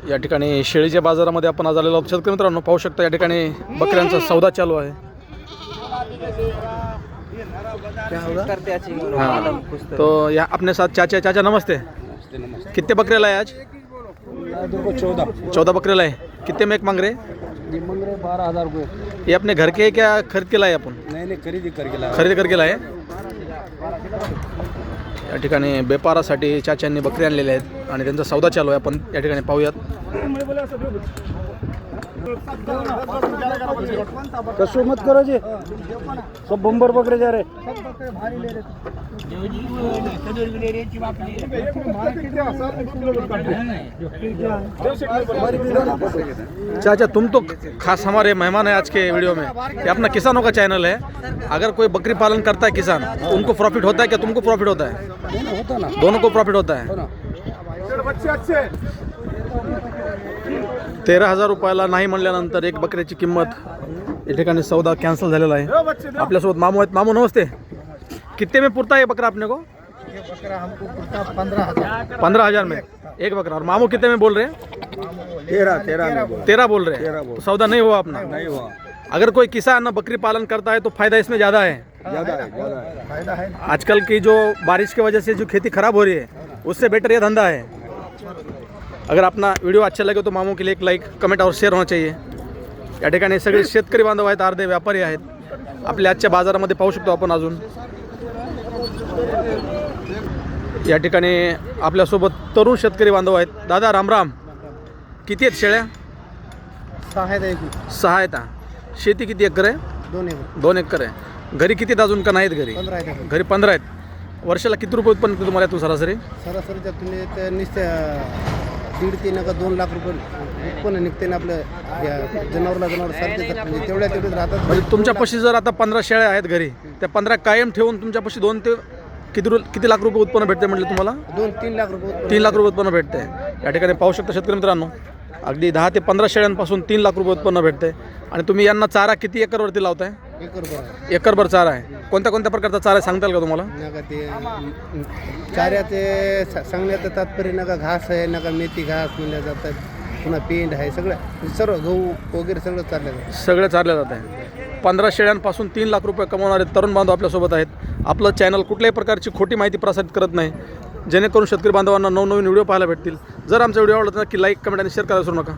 या ठिकाणी शेळीच्या बाजारामध्ये आपण आज आलेलो आहोत. शेतकरी मित्रांनो पाहू शकता या ठिकाणी बकऱ्यांचा सौदा चालू आहे. हाँ तो या अपने साथ चाचा. चाचा नमस्ते. कितने बकरे लाए आज? 14 बकरे लाए. कितने में एक मांग रहे? 12,000 रुपये. ये अपने घर के क्या खरीद के लाए आपण? नहीं खरेदी करके लाए. या ठिकाणी व्यापारासाठी चाच्यांनी बकरी आणलेले आहेत आणि त्यांचा सौदा चालू आहे. आपण या ठिकाणी पाहूयात. कसो मत करो जी, सब बम्बर बकरे जा रहे. चाचा तुम तो खास हमारे मेहमान है आज के वीडियो में. ये अपना किसानों का चैनल है. अगर कोई बकरी पालन करता है किसान तो उनको प्रॉफिट होता है क्या? तुमको प्रॉफिट होता है? होता ना, दोनों को प्रॉफिट होता है. 13,000 रुपयाला नाही म्हणल्यानंतर एक बकऱ्याची किंमत या ठिकाणी सौदा कॅन्सल झालेला आहे. आपल्यासोबत मामू आहेत. मामू नमस्ते. कितने में पुरता है बकरा अपने को? ये बकरा हमको पड़ता 15,000. 15,000 में एक बकरा. और मामू कितने में बोल रहे हैं? 13 बोल रहे हैं. तो सौदा नहीं हुआ अपना? नहीं हुआ. अगर कोई किसान बकरी पालन करता है तो फायदा इसमें ज़्यादा है. फायदा है. आजकल की जो बारिश की वजह से जो खेती खराब हो रही है उससे बेटर ये धंधा है. अगर अपना वीडियो अच्छा लगे तो मामू के लिए एक लाइक कमेंट और शेअर होना चाहिए. या ठिकाणी सगळे शेतकरी बांधव आहेत, अर्धे व्यापारी आहेत. आपल्या आजच्या बाजारामध्ये पाहू शकतो आपण. अजून या ठिकाणी आपल्यासोबत तरुण शेतकरी बांधव आहेत. दादा रामराम. किती आहेत शेळ्या? 6 आहेत. शेती किती एकर आहे? 2 एकर आहे. घरी किती अजून का नाहीत? घरी 15 आहेत. वर्षाला किती रुपये उत्पन्न निघतं तुम्हाला यातून सरासरी? सरासरीच्या तुलनेत निश्चय 1.5-3 का 2 लाख रुपये उत्पन्न निघते ना. आपलं जनावर सारखे तेवढेच राहतात. म्हणजे तुमच्यापाशी जर आता 15 शेळ्या आहेत घरी, त्या 15 कायम ठेवून तुमच्यापाशी 2 ते किती लाख रुपये उत्पन्न भेटते म्हटलं तुम्हाला? 2-3 लाख रुपये. 3 लाख रुपये उत्पन्न भेटते. या ठिकाणी पाहू शकता शेतकरी मित्रांनो, अगदी 10 ते 15 शेळ्यांपासून 3 लाख रुपये उत्पन्न भेटते. आणि तुम्ही यांना चारा किती एकरवरती लावताय? एकरभर चारा आहे. कोणत्या प्रकारचा चारा आहे सांगताल का तुम्हाला? नका ते चाऱ्याचे सांगण्याचं तात्पर्य नका घास आहे, नका मेथी घास म्हणल्या जातात, पुन्हा पेंड आहे, सर्व गहू वगैरे सगळं चाललं जात आहे. 15 शेळ्यांपासून 3 लाख रुपये कमवणारे तरुण बांधव आपल्यासोबत आहेत. आपलं चॅनल कुठल्याही प्रकारची खोटी माहिती प्रसारित करत नाही, जेणेकरून शेतकरी बांधवांना नवनवीन व्हिडिओ पाहायला भेटतील. जर आमचा व्हिडिओ आवडला तर नक्की लाईक कमेंट आणि शेअर करायला विसरू नका.